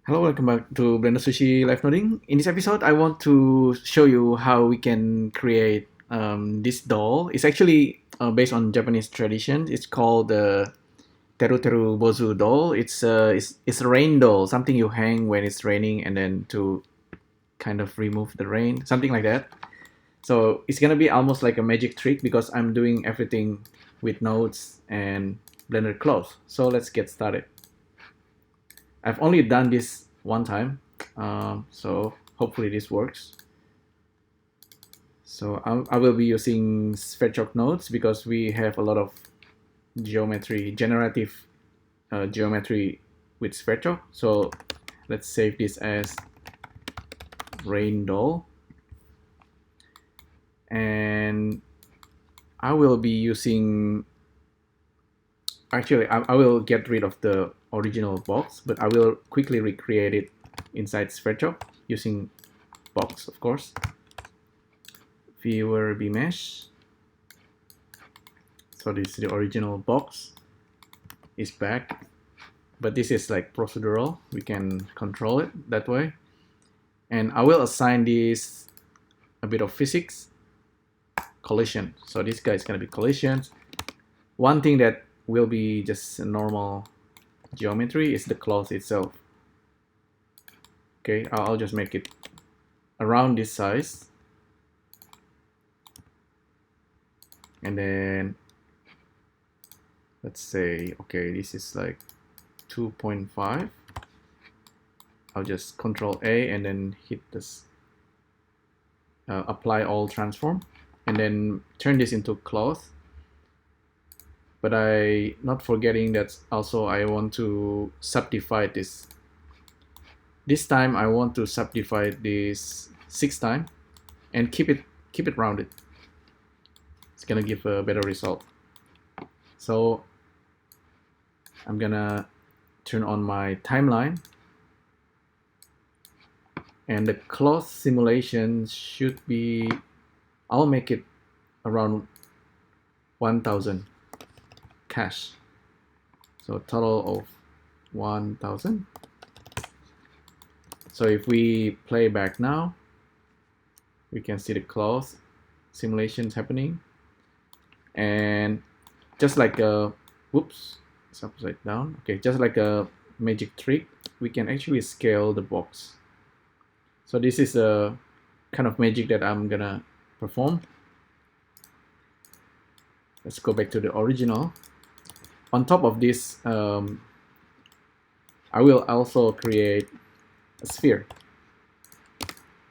Hello, welcome back to Blender Sushi Live Noding. In this episode, I want to show you how we can create this doll. It's actually based on Japanese tradition. It's called the Teru Teru Bozu doll. It's a rain doll, something you hang when it's raining and then to kind of remove the rain, something like that. So it's gonna be almost like a magic trick because I'm doing everything with nodes and Blender close. So let's get started. I've only done this one time, so hopefully this works. So I will be using SketchFAB nodes because we have a lot of generative geometry with SketchFAB. So let's save this as rain doll. And I will be using, actually I will get rid of the original box, but I will quickly recreate it inside SketchFAB using box, of course. Viewer bmesh. So this is the original box. Is back, but this is like procedural. We can control it that way. And I will assign this a bit of physics. Collision. So this guy is gonna be collisions. One thing that will be just a normal geometry is the cloth itself. Okay, I'll just make it around this size. And then let's say, okay, this is like 2.5. I'll just Control A and then hit this, apply all transform, and then turn this into cloth. But I not forgetting that also I want to subdivide this. This time I want to subdivide this 6 times and keep it rounded. It's gonna give a better result. So I'm gonna turn on my timeline, and the cloth simulation should be, I'll make it around 1000 cache. So total of 1000. So if we play back now, we can see the cloth simulations happening. And just like a, whoops, it's upside down. Okay, just like a magic trick, we can actually scale the box. So this is a kind of magic that I'm gonna perform. Let's go back to the original. On top of this, I will also create a sphere.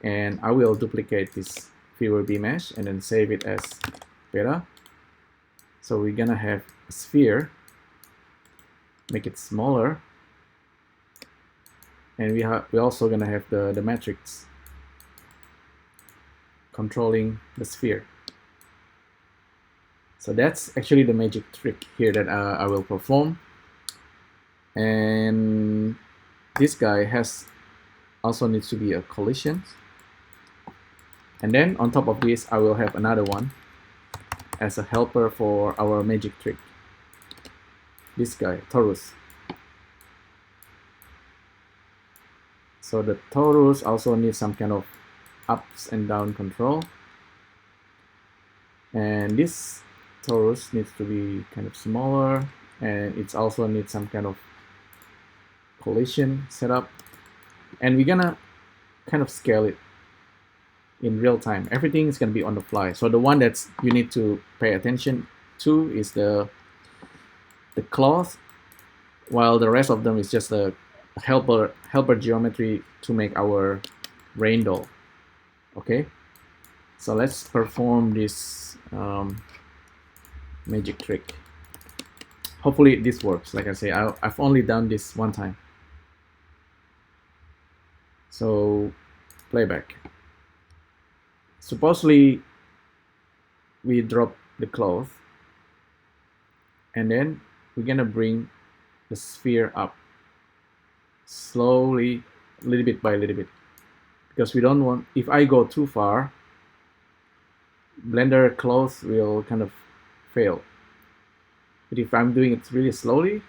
And I will duplicate this viewer bmesh and then save it as beta. So we're gonna have a sphere, make it smaller, and we're also gonna have the matrix controlling the sphere. So that's actually the magic trick here that I will perform. And this guy also needs to be a collision. And then on top of this, I will have another one as a helper for our magic trick. This guy, torus. So the torus also needs some kind of ups and down control. And this torus needs to be kind of smaller, and it also needs some kind of collision setup. And we're gonna kind of scale it in real time. Everything is gonna be on the fly. So the one that's you need to pay attention to is the cloth, while the rest of them is just a helper geometry to make our rain doll. Okay, so let's perform this magic trick. Hopefully this works. Like I say, I've only done this one time. So playback. Supposedly we drop the cloth, and then we're gonna bring the sphere up slowly, little bit by little bit, because we don't want, if I go too far, Blender cloth will kind of fail. But if I'm doing it really slowly,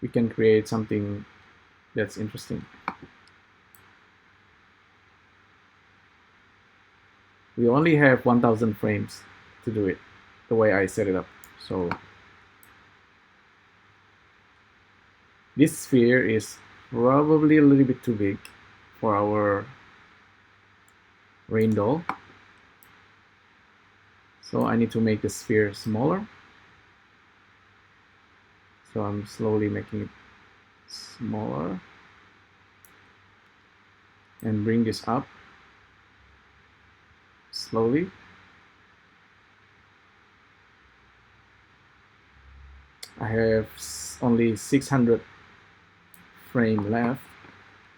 we can create something That's interesting. We only have 1000 frames to do it the way I set it up. So this sphere is probably a little bit too big for our rain doll. So I need to make the sphere smaller. So I'm slowly making it smaller and bring this up slowly. I have only 600 frame left,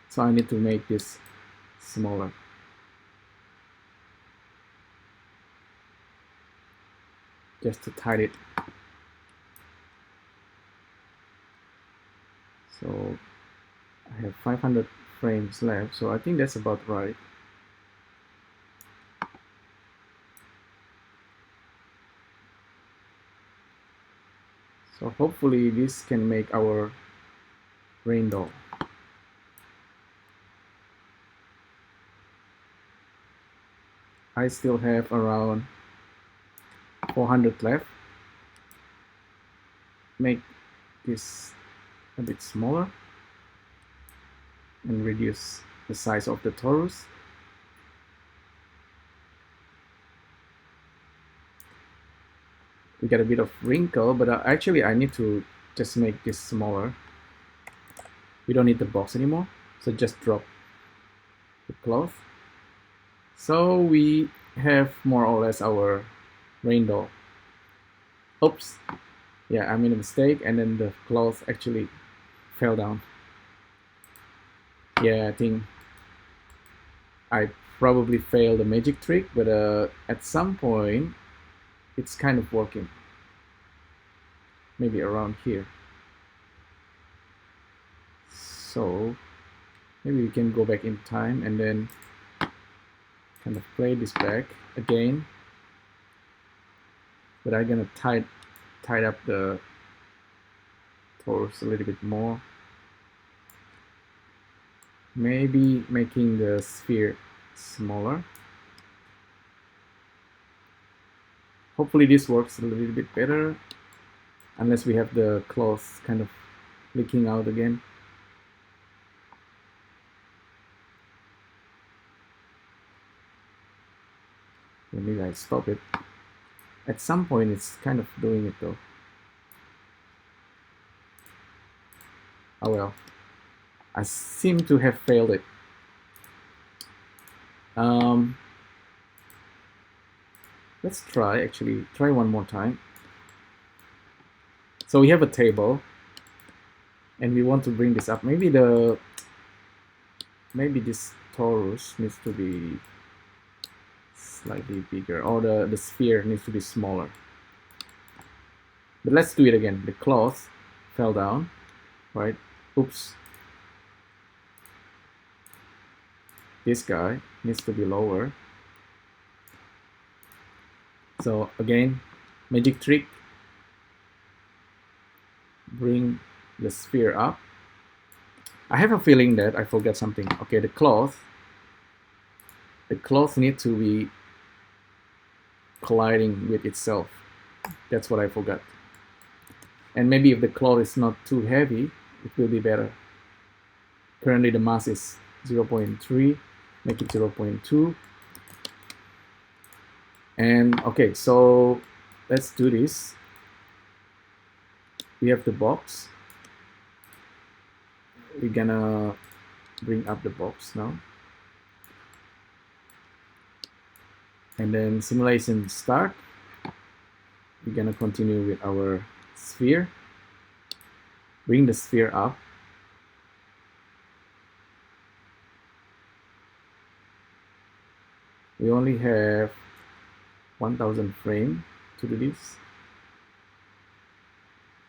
so I need to make this smaller. Just to tight it. So I have 500 frames left, so I think that's about right. So hopefully this can make our rain doll. I still have around 400 left. Make this a bit smaller and reduce the size of the torus. We get a bit of wrinkle, but actually I need to just make this smaller. We don't need the box anymore, so just drop the cloth. So we have more or less our rain doll. Oops, yeah, I made a mistake, and then the cloth actually fell down. Yeah, I think I probably failed the magic trick, but at some point it's kind of working. Maybe around here. So maybe we can go back in time and then kind of play this back again. But I'm gonna tie up the torus a little bit more. Maybe making the sphere smaller. Hopefully this works a little bit better, unless we have the cloth kind of leaking out again. Maybe I stop it. At some point it's kind of doing it though. Oh well. I seem to have failed it. Let's try one more time. So we have a table and we want to bring this up. Maybe this torus needs to be slightly bigger, or the sphere needs to be smaller. But let's do it again. The cloth fell down, right? Oops. This guy needs to be lower. So again, magic trick. Bring the sphere up. I have a feeling that I forgot something. Okay, the cloth needs to be colliding with itself. That's what I forgot. And maybe if the cloth is not too heavy, it will be better. Currently the mass is 0.3, make it 0.2. And okay, so let's do this. We have the box. We're gonna bring up the box now. And then simulation start. We're gonna continue with our sphere. Bring the sphere up. We only have 1000 frames to do this.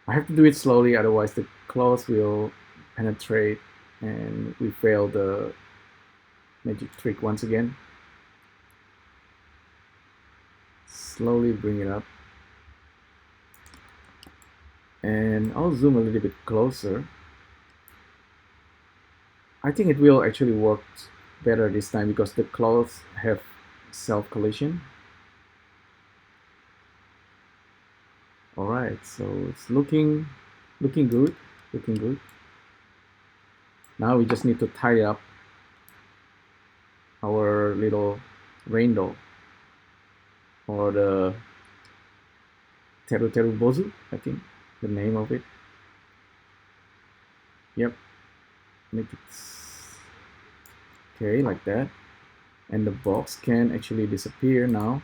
I have to do it slowly, otherwise the cloth will penetrate and we fail the magic trick once again. Slowly bring it up. And I'll zoom a little bit closer. I think it will actually work better this time because the clothes have self collision. All right, so it's looking good, looking good. Now we just need to tie up our little rainbow, or the Teru Teru Bozu, I think the name of it. Yep, make it okay like that, and the box can actually disappear now.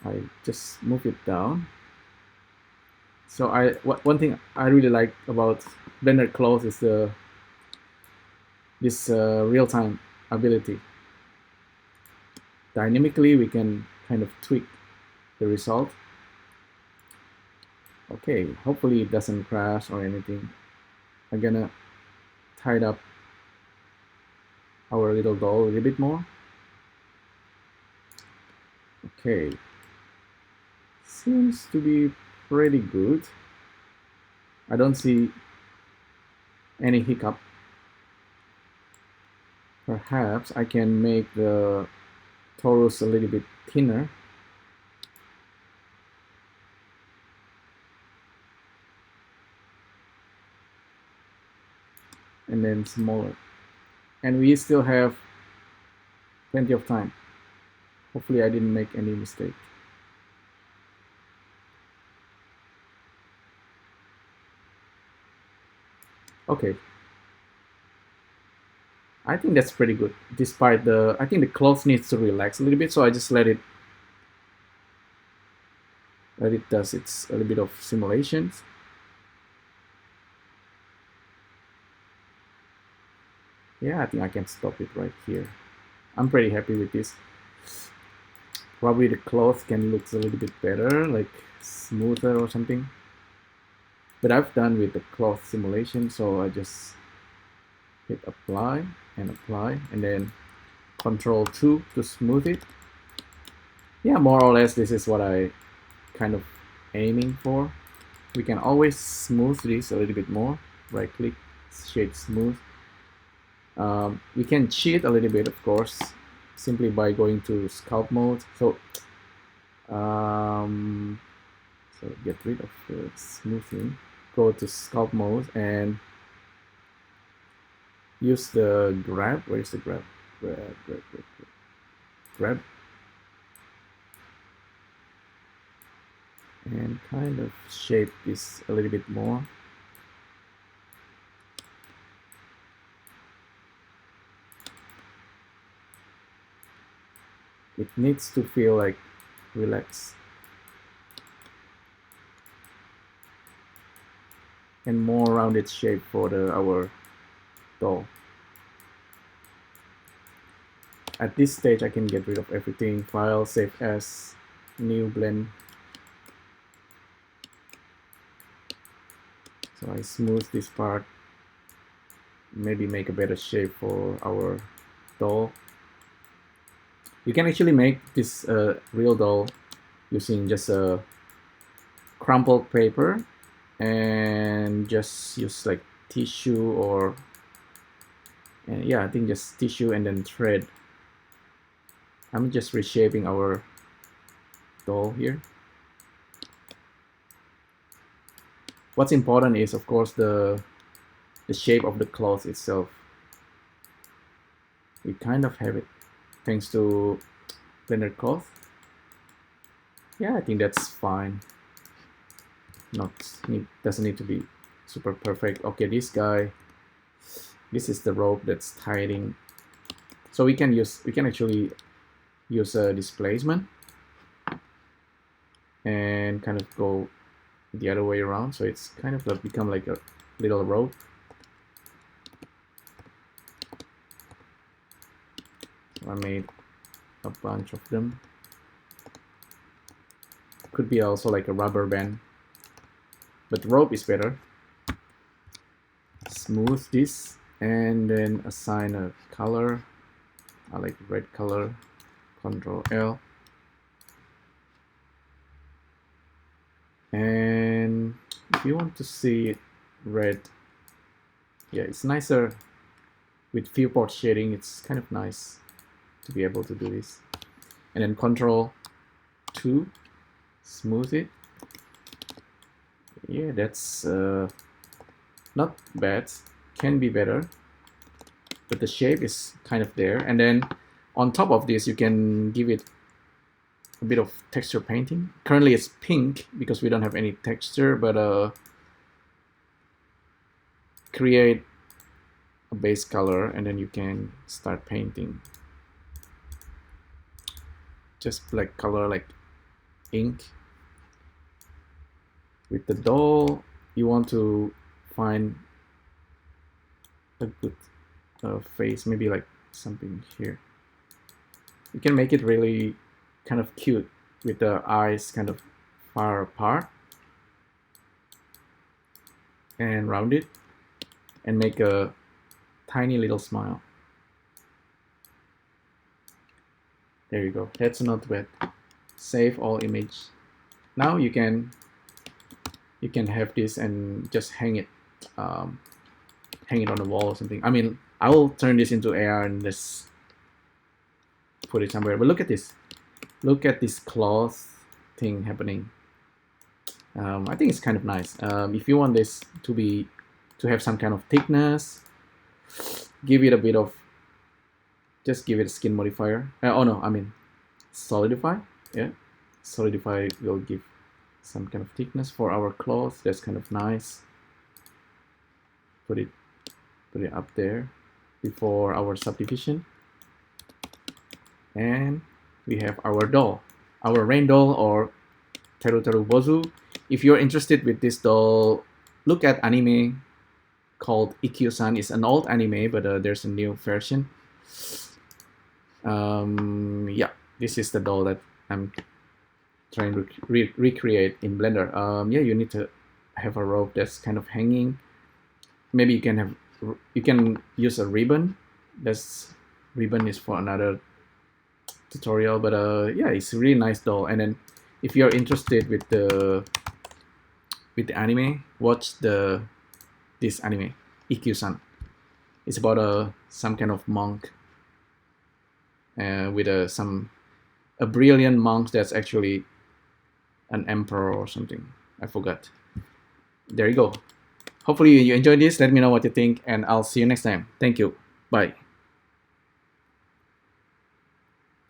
I just move it down. So one thing I really like about Blender Clothes is this real-time ability. Dynamically, we can kind of tweak the result. Okay, hopefully it doesn't crash or anything. I'm gonna tie up our little doll a little bit more. Okay, seems to be pretty good. I don't see any hiccup. Perhaps I can make the torus a little bit thinner. And then smaller. And we still have plenty of time. Hopefully I didn't make any mistake. Okay. I think that's pretty good. Despite I think the cloth needs to relax a little bit, so I just let it does its a little bit of simulations. Yeah, I think I can stop it right here. I'm pretty happy with this. Probably the cloth can look a little bit better, like smoother or something. But I've done with the cloth simulation, so I just hit apply, and then Control 2 to smooth it. Yeah, more or less this is what I kind of aiming for. We can always smooth this a little bit more. Right click, shade smooth. We can cheat a little bit, of course, simply by going to sculpt mode. So get rid of the smoothing. Go to sculpt mode and use the grab. Where's the grab? Grab. And kind of shape this a little bit more. It needs to feel like relaxed. And more rounded shape for our doll. At this stage, I can get rid of everything. File, save as, new blend. So I smooth this part. Maybe make a better shape for our doll. You can actually make this real doll using just a crumpled paper and just use like tissue or yeah, I think just tissue and then thread. I'm just reshaping our doll here. What's important is, of course, the shape of the cloth itself. We kind of have it thanks to Blender cloth. Yeah, I think that's fine. Doesn't need to be super perfect. Okay, this guy, this is the rope that's tying. So we can actually use a displacement and kind of go the other way around, so it's kind of become like a little rope. So I made a bunch of them. Could be also like a rubber band, but rope is better. Smooth this and then assign a color. I like red color. Control L. And if you want to see it red, yeah, it's nicer with viewport shading, it's kind of nice to be able to do this. And then Control 2, smooth it. Yeah, that's not bad. Can be better, but the shape is kind of there. And then on top of this, you can give it a bit of texture painting. Currently it's pink because we don't have any texture, but create a base color and then you can start painting. Just black color like ink. With the doll, you want to find a good face, maybe like something here. You can make it really kind of cute with the eyes kind of far apart and round it and make a tiny little smile. There you go. That's not bad. Save all image. Now you can have this and just hang it on the wall or something. I mean, I will turn this into AR and just put it somewhere. But look at this. Look at this cloth thing happening. I think it's kind of nice. If you want this to have some kind of thickness, give it a bit of, just give it a skin modifier. Oh no, I mean solidify. Yeah, solidify will give some kind of thickness for our cloth. That's kind of nice. Put it up there before our subdivision. And we have our doll, our rain doll, or Teru Teru Bozu. If you're interested with this doll, look at anime called Ikkyu-san. It's an old anime, but there's a new version. Yeah, this is the doll that I'm trying to recreate in Blender. Yeah, you need to have a rope that's kind of hanging. Maybe you can use a ribbon. This ribbon is for another tutorial, but yeah, it's a really nice doll. And then if you're interested with the anime, watch this anime, Ikkyu-san. It's about some kind of monk with a brilliant monk that's actually an emperor or something. I forgot. There you go. Hopefully you enjoyed this. Let me know what you think, and I'll see you next time. Thank you. Bye.